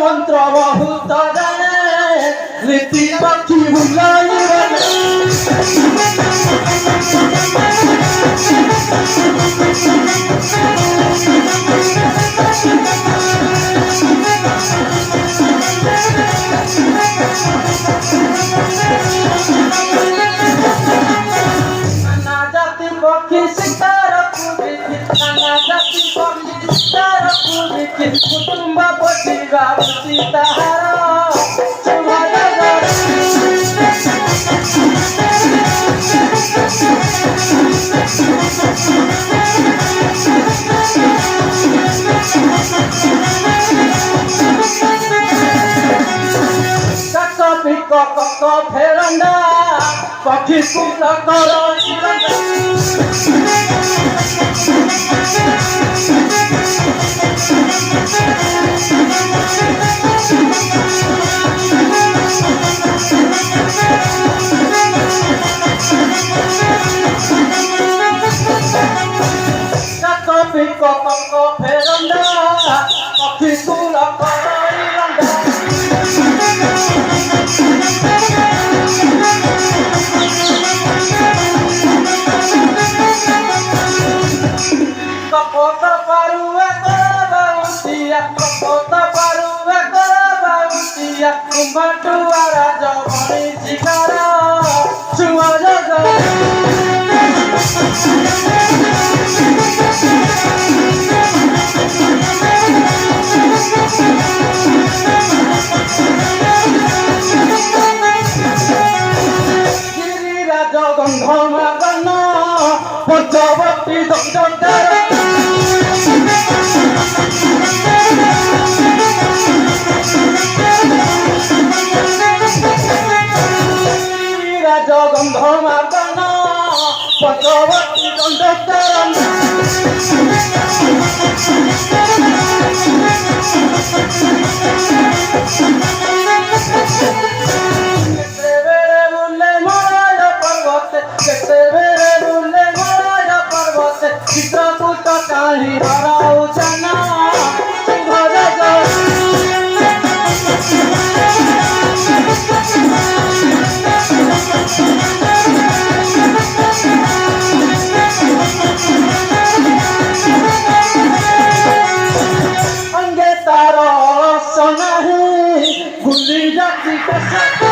मंत्र बहुत जाने रीति पक्षी भुलाई कुटुंब पतिगा सीताहारा फेरंदा पक्षी कुल करो फेरंदा पक्षी कुल करो Kota Parua Karabauntia, Kota Parua Karabauntia, Kumbatu Araja Mani Chikara, Chuajaga. Giri Raja Gandhama Gana, Pochavati Dondara. Gandhama Pachavati Dandaram Ketevere mulle maraya parvate Ketevere mulle maraya parvate Chitrakuta kahi harau jana Subhadaga भूली जाती